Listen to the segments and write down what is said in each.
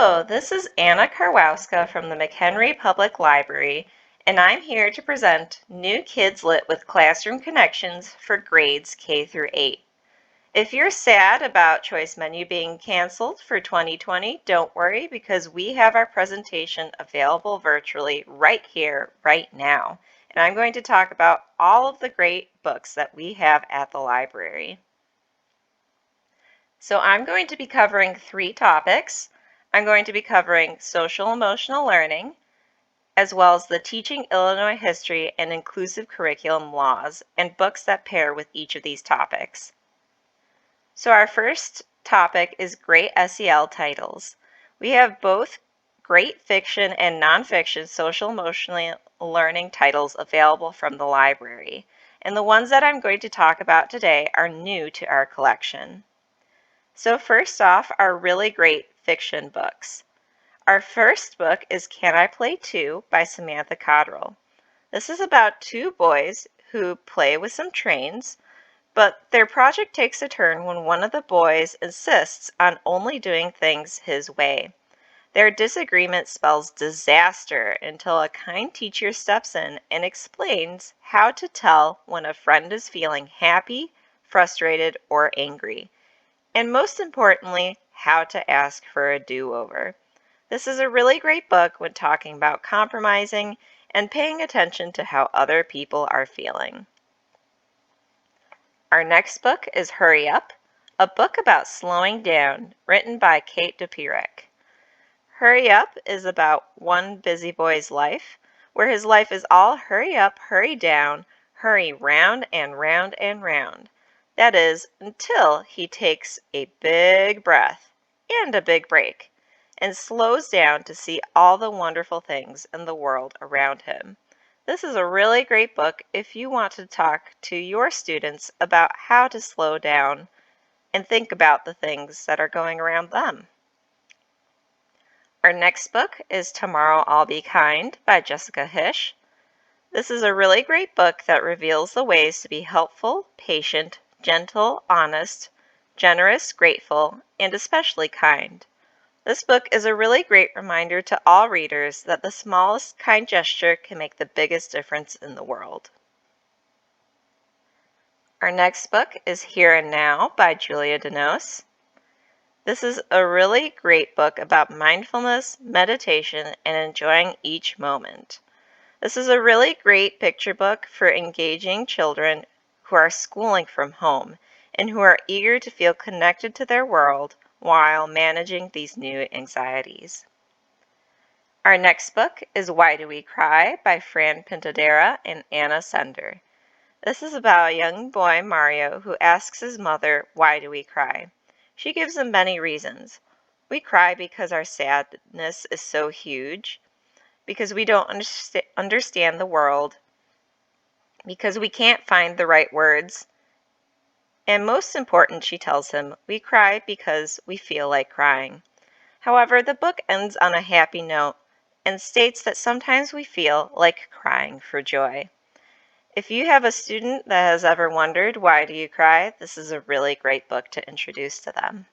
Hello, this is Anna Karwowska from the McHenry Public Library, and I'm here to present New Kids Lit with Classroom Connections for grades K through 8. If you're sad about Choice Menu being canceled for 2020, don't worry because we have our presentation available virtually right here, right now. And I'm going to talk about all of the great books that we have at the library. So I'm going to be covering 3 topics. I'm going to be covering social emotional learning, as well as the Teaching Illinois History and Inclusive Curriculum Laws, and books that pair with each of these topics. So our first topic is great SEL titles. We have both great fiction and nonfiction social emotional learning titles available from the library, and the ones that I'm going to talk about today are new to our collection. So first off, our really great fiction books. Our first book is Can I Play Too by Samantha Cottrell. This is about 2 boys who play with some trains, but their project takes a turn when one of the boys insists on only doing things his way. Their disagreement spells disaster until a kind teacher steps in and explains how to tell when a friend is feeling happy, frustrated, or angry. And most importantly, how to ask for a do-over. This is a really great book when talking about compromising and paying attention to how other people are feeling. Our next book is Hurry Up, a book about slowing down, written by Kate Dupirek. Hurry Up is about one busy boy's life, where his life is all hurry up, hurry down, hurry round and round and round. That is, until he takes a big breath and a big break and slows down to see all the wonderful things in the world around him. This is a really great book if you want to talk to your students about how to slow down and think about the things that are going around them. Our next book is Tomorrow I'll Be Kind by Jessica Hische. This is a really great book that reveals the ways to be helpful, patient, gentle, honest, generous, grateful, and especially kind. This book is a really great reminder to all readers that the smallest kind gesture can make the biggest difference in the world. Our next book is Here and Now by Julia Denos. This is a really great book about mindfulness, meditation, and enjoying each moment. This is a really great picture book for engaging children who are schooling from home and who are eager to feel connected to their world while managing these new anxieties. Our next book is Why Do We Cry by Fran Pintadera and Anna Sender. This is about a young boy, Mario, who asks his mother, "Why do we cry?" She gives him many reasons. We cry because our sadness is so huge, because we don't understand the world, because we can't find the right words, and most important, she tells him, we cry because we feel like crying. However, the book ends on a happy note and states that sometimes we feel like crying for joy. If you have a student that has ever wondered why do you cry, this is a really great book to introduce to them.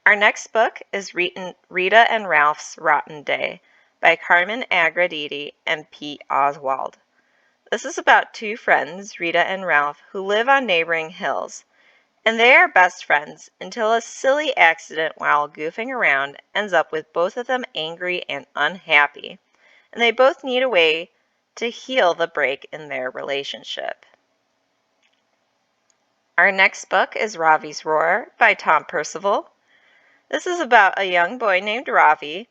Our next book is Rita and Ralph's Rotten Day by Carmen Agraditi and Pete Oswald. This is about 2 friends, Rita and Ralph, who live on neighboring hills, and they are best friends until a silly accident while goofing around ends up with both of them angry and unhappy, and they both need a way to heal the break in their relationship. Our next book is Ravi's Roar by Tom Percival. This is about a young boy named Ravi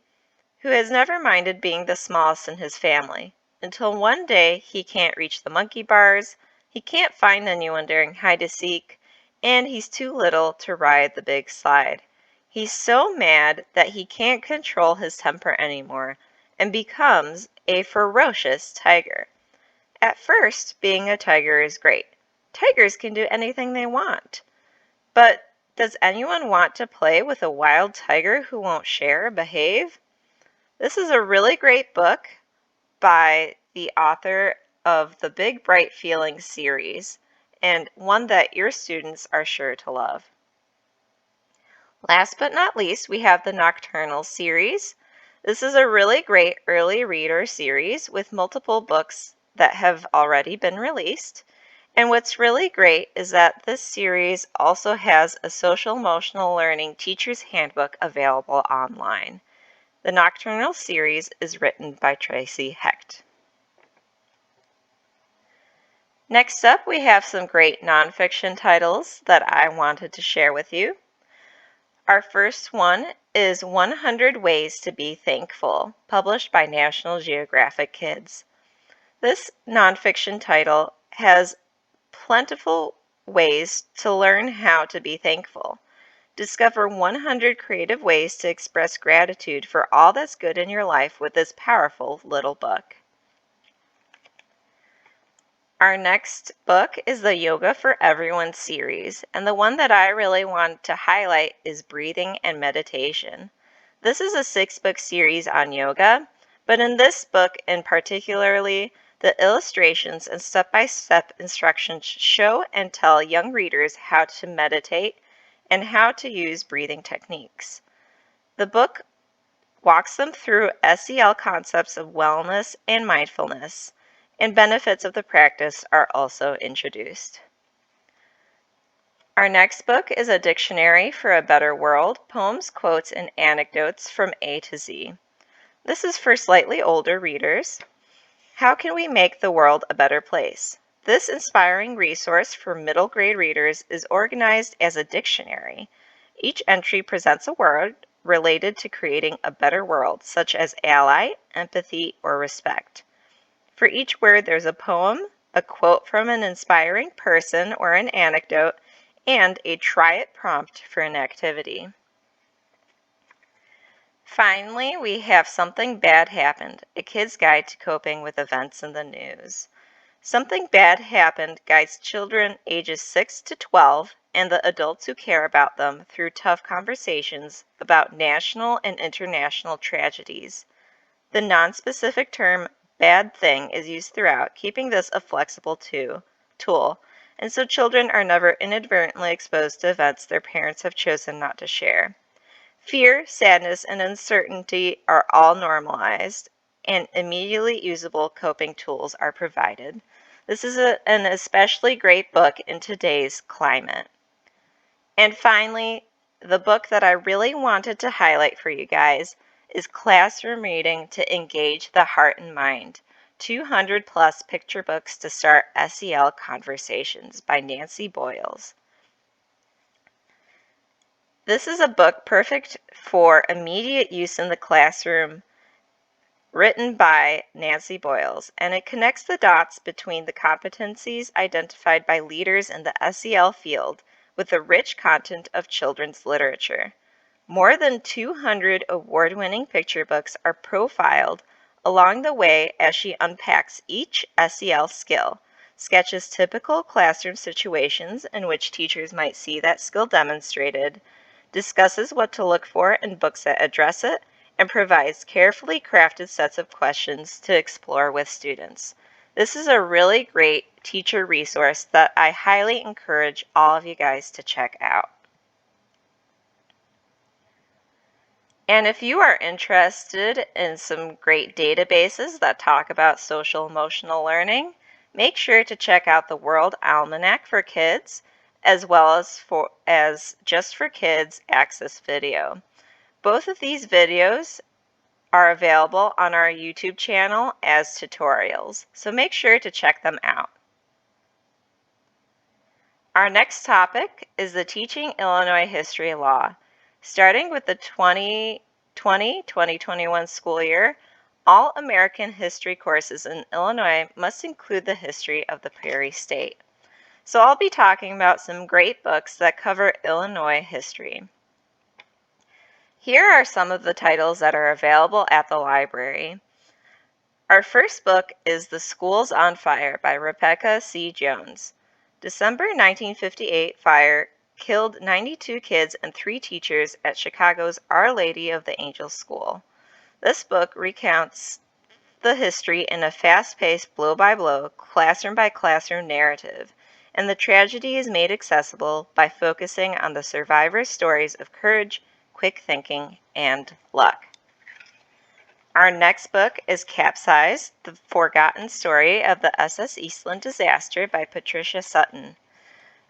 who has never minded being the smallest in his family, until one day he can't reach the monkey bars, he can't find anyone during hide-and-seek, and he's too little to ride the big slide. He's so mad that he can't control his temper anymore and becomes a ferocious tiger. At first, being a tiger is great. Tigers can do anything they want. But does anyone want to play with a wild tiger who won't share or behave? This is a really great book by the author of the Big Bright Feelings series, and one that your students are sure to love. Last but not least, we have the Nocturnal series. This is a really great early reader series with multiple books that have already been released. And what's really great is that this series also has a social emotional learning teacher's handbook available online. The Nocturnal series is written by Tracy Hecht. Next up, we have some great nonfiction titles that I wanted to share with you. Our first one is 100 Ways to Be Thankful, published by National Geographic Kids. This nonfiction title has plentiful ways to learn how to be thankful. Discover 100 creative ways to express gratitude for all that's good in your life with this powerful little book. Our next book is the Yoga for Everyone series, and the one that I really want to highlight is Breathing and Meditation. This is a 6-book series on yoga, but in this book in particularly, the illustrations and step-by-step instructions show and tell young readers how to meditate and how to use breathing techniques. The book walks them through SEL concepts of wellness and mindfulness, and benefits of the practice are also introduced. Our next book is A Dictionary for a Better World, Poems, Quotes, and Anecdotes from A to Z. This is for slightly older readers. How can we make the world a better place? This inspiring resource for middle grade readers is organized as a dictionary. Each entry presents a word related to creating a better world, such as ally, empathy, or respect. For each word, there's a poem, a quote from an inspiring person or an anecdote, and a try it prompt for an activity. Finally, we have Something Bad Happened, a kid's guide to coping with events in the news. Something Bad Happened guides children ages 6 to 12 and the adults who care about them through tough conversations about national and international tragedies. The nonspecific term bad thing is used throughout, keeping this a flexible tool, and so children are never inadvertently exposed to events their parents have chosen not to share. Fear, sadness, and uncertainty are all normalized, and immediately usable coping tools are provided. This is an especially great book in today's climate. And finally, the book that I really wanted to highlight for you guys is Classroom Reading to Engage the Heart and Mind, 200 plus picture books to start SEL conversations by Nancy Boyles. This is a book perfect for immediate use in the classroom, written by Nancy Boyles, and it connects the dots between the competencies identified by leaders in the SEL field with the rich content of children's literature. More than 200 award-winning picture books are profiled along the way as she unpacks each SEL skill, sketches typical classroom situations in which teachers might see that skill demonstrated, discusses what to look for in books that address it, and provides carefully crafted sets of questions to explore with students. This is a really great teacher resource that I highly encourage all of you guys to check out. And if you are interested in some great databases that talk about social emotional learning, make sure to check out the World Almanac for Kids, as well as Just for Kids Access Video. Both of these videos are available on our YouTube channel as tutorials, so make sure to check them out. Our next topic is the Teaching Illinois History Law. Starting with the 2020-2021 school year, all American history courses in Illinois must include the history of the Prairie State. So I'll be talking about some great books that cover Illinois history. Here are some of the titles that are available at the library. Our first book is The School's on Fire by Rebecca C. Jones. December 1958 fire killed 92 kids and 3 teachers at Chicago's Our Lady of the Angels School. This book recounts the history in a fast-paced, blow-by-blow, classroom-by-classroom narrative, and the tragedy is made accessible by focusing on the survivors' stories of courage, quick thinking, and luck. Our next book is Capsized, The Forgotten Story of the SS Eastland Disaster by Patricia Sutton.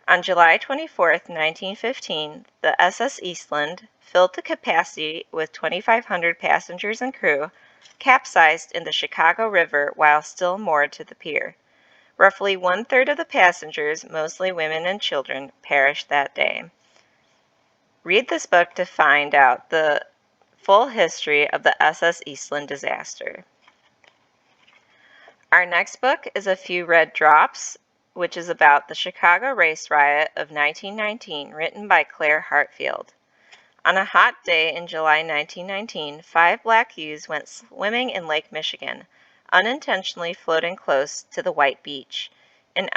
On July 24, 1915, the SS Eastland, filled to capacity with 2,500 passengers and crew, capsized in the Chicago River while still moored to the pier. Roughly one-third of the passengers, mostly women and children, perished that day. Read this book to find out the full history of the SS Eastland disaster. Our next book is A Few Red Drops, which is about the Chicago race riot of 1919, written by Claire Hartfield. On a hot day in July 1919, 5 black youths went swimming in Lake Michigan, unintentionally floating close to the white beach. An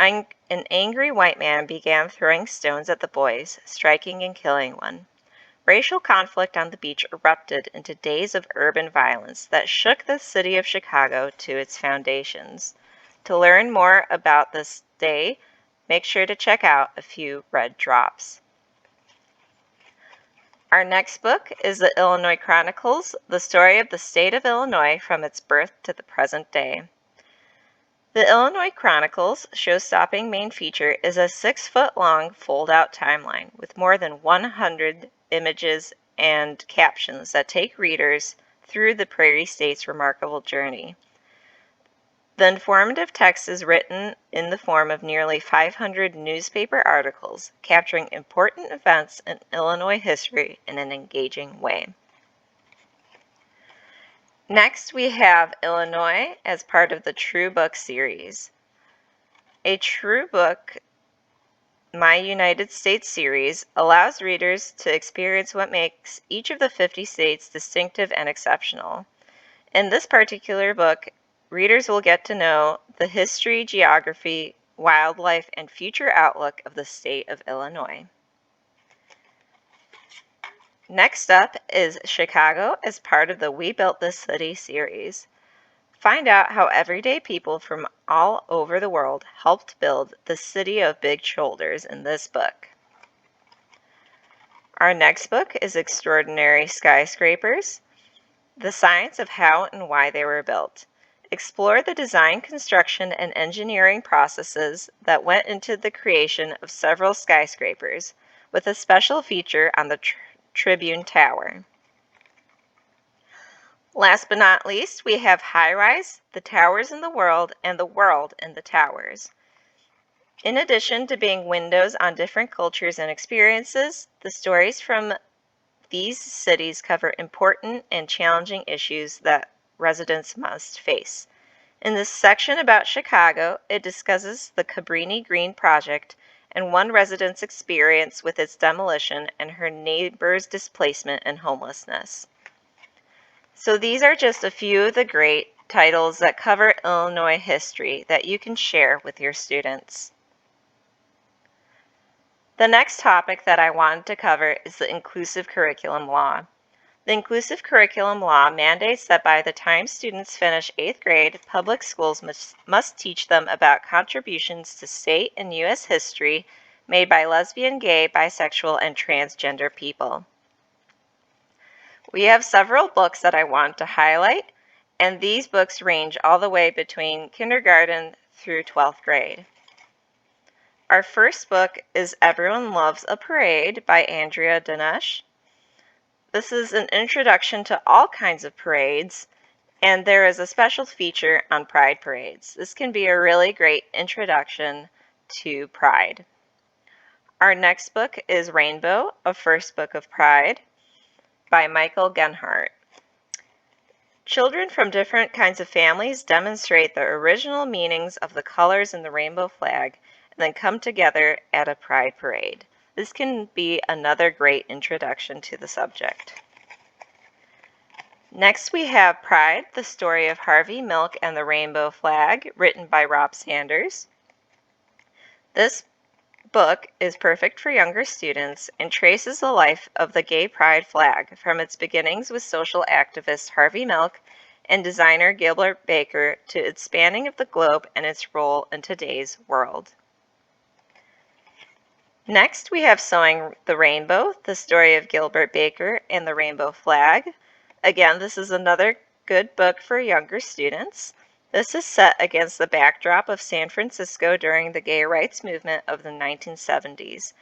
angry white man began throwing stones at the boys, striking and killing one. Racial conflict on the beach erupted into days of urban violence that shook the city of Chicago to its foundations. To learn more about this day, make sure to check out A Few Red Drops. Our next book is The Illinois Chronicles, the story of the state of Illinois from its birth to the present day. The Illinois Chronicles show-stopping main feature is a 6-foot-long fold-out timeline with more than 100 images and captions that take readers through the Prairie State's remarkable journey. The informative text is written in the form of nearly 500 newspaper articles, capturing important events in Illinois history in an engaging way. Next, we have Illinois as part of the True Book series. A True Book My United States series allows readers to experience what makes each of the 50 states distinctive and exceptional. In this particular book, readers will get to know the history, geography, wildlife, and future outlook of the state of Illinois. Next up is Chicago as part of the We Built This City series. Find out how everyday people from all over the world helped build the city of big shoulders in this book. Our next book is Extraordinary Skyscrapers, the science of how and why they were built. Explore the design, construction, and engineering processes that went into the creation of several skyscrapers, with a special feature on the Tribune Tower. Last but not least, we have High Rise, the Towers in the World, and the World in the Towers. In addition to being windows on different cultures and experiences, the stories from these cities cover important and challenging issues that residents must face. In this section about Chicago, it discusses the Cabrini Green project and one resident's experience with its demolition and her neighbor's displacement and homelessness. So these are just a few of the great titles that cover Illinois history that you can share with your students. The next topic that I wanted to cover is the inclusive curriculum law. The inclusive curriculum law mandates that by the time students finish 8th grade, public schools must teach them about contributions to state and U.S. history made by lesbian, gay, bisexual, and transgender people. We have several books that I want to highlight, and these books range all the way between kindergarten through 12th grade. Our first book is Everyone Loves a Parade by Andrea Dinesh. This is an introduction to all kinds of parades, and there is a special feature on Pride parades. This can be a really great introduction to Pride. Our next book is Rainbow, a First Book of Pride by Michael Genhart. Children from different kinds of families demonstrate the original meanings of the colors in the rainbow flag and then come together at a Pride parade. This can be another great introduction to the subject. Next we have Pride, the story of Harvey Milk and the Rainbow Flag, written by Rob Sanders. This book is perfect for younger students and traces the life of the gay pride flag from its beginnings with social activist Harvey Milk and designer Gilbert Baker to its spanning of the globe and its role in today's world. Next, we have Sewing the Rainbow, the story of Gilbert Baker and the Rainbow Flag. Again, this is another good book for younger students. This is set against the backdrop of San Francisco during the gay rights movement of the 1970s.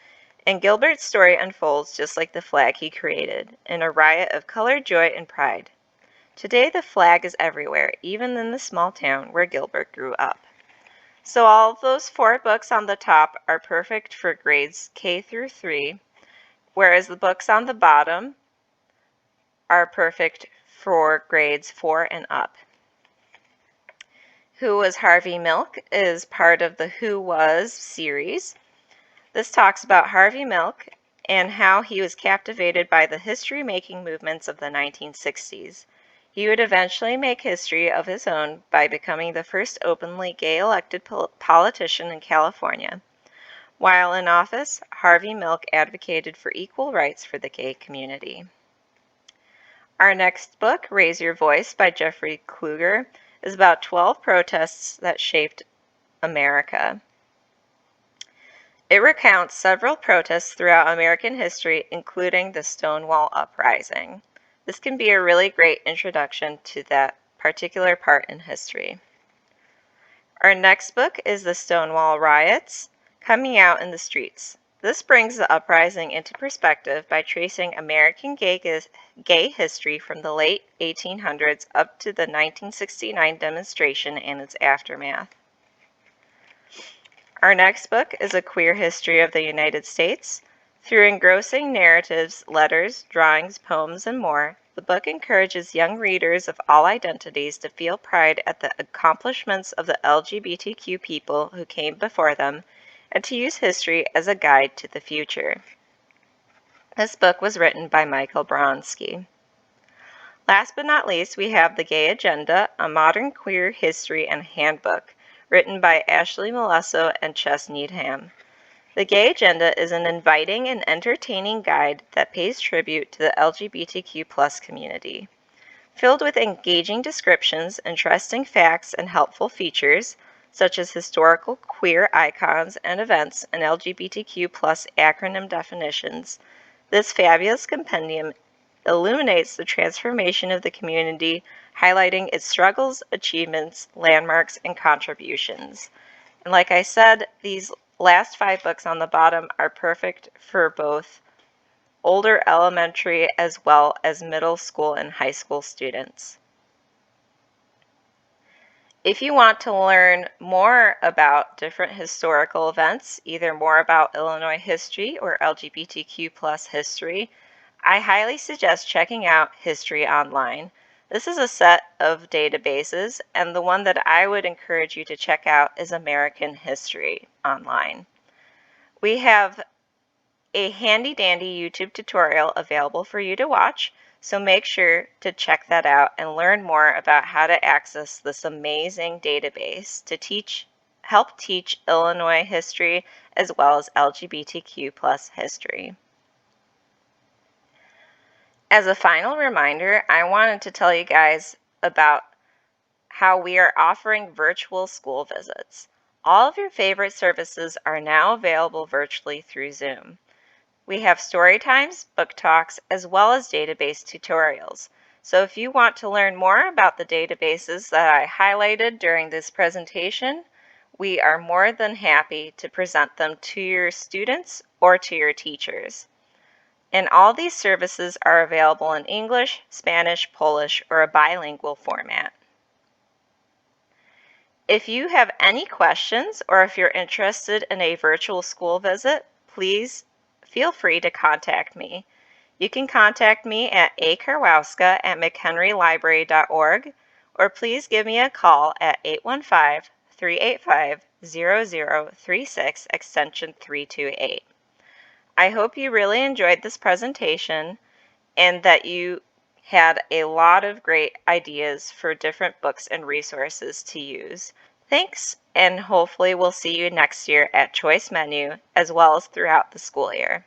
And Gilbert's story unfolds just like the flag he created, in a riot of color, joy, and pride. Today, the flag is everywhere, even in the small town where Gilbert grew up. So all of those 4 books on the top are perfect for grades K through 3, whereas the books on the bottom are perfect for grades 4 and up. Who Was Harvey Milk is part of the Who Was series. This talks about Harvey Milk and how he was captivated by the history-making movements of the 1960s. He would eventually make history of his own by becoming the first openly gay elected politician in California. While in office, Harvey Milk advocated for equal rights for the gay community. Our next book, Raise Your Voice by Jeffrey Kluger, is about 12 protests that shaped America. It recounts several protests throughout American history, including the Stonewall Uprising. This can be a really great introduction to that particular part in history. Our next book is The Stonewall Riots, Coming Out in the Streets. This brings the uprising into perspective by tracing American gay history from the late 1800s up to the 1969 demonstration and its aftermath. Our next book is A Queer History of the United States. Through engrossing narratives, letters, drawings, poems, and more, the book encourages young readers of all identities to feel pride at the accomplishments of the LGBTQ people who came before them and to use history as a guide to the future. This book was written by Michael Bronski. Last but not least, we have The Gay Agenda, A Modern Queer History and Handbook, written by Ashley Melesso and Chess Needham. The Gay Agenda is an inviting and entertaining guide that pays tribute to the LGBTQ+ community. Filled with engaging descriptions, interesting facts, and helpful features, such as historical queer icons and events and LGBTQ+ acronym definitions, this fabulous compendium illuminates the transformation of the community, highlighting its struggles, achievements, landmarks, and contributions. And like I said, these last 5 books on the bottom are perfect for both older elementary as well as middle school and high school students. If you want to learn more about different historical events, either more about Illinois history or LGBTQ+ history, I highly suggest checking out History Online. This is a set of databases, and the one that I would encourage you to check out is American History Online. We have a handy-dandy YouTube tutorial available for you to watch, so make sure to check that out and learn more about how to access this amazing database to help teach Illinois history as well as LGBTQ+ history. As a final reminder, I wanted to tell you guys about how we are offering virtual school visits. All of your favorite services are now available virtually through Zoom. We have story times, book talks, as well as database tutorials. So if you want to learn more about the databases that I highlighted during this presentation, we are more than happy to present them to your students or to your teachers. And all these services are available in English, Spanish, Polish, or a bilingual format. If you have any questions or if you're interested in a virtual school visit, please feel free to contact me. You can contact me at Karwowska@McHenryLibrary.org, or please give me a call at 815-385-0036 extension 328. I hope you really enjoyed this presentation and that you had a lot of great ideas for different books and resources to use. Thanks, and hopefully we'll see you next year at Choice Menu as well as throughout the school year.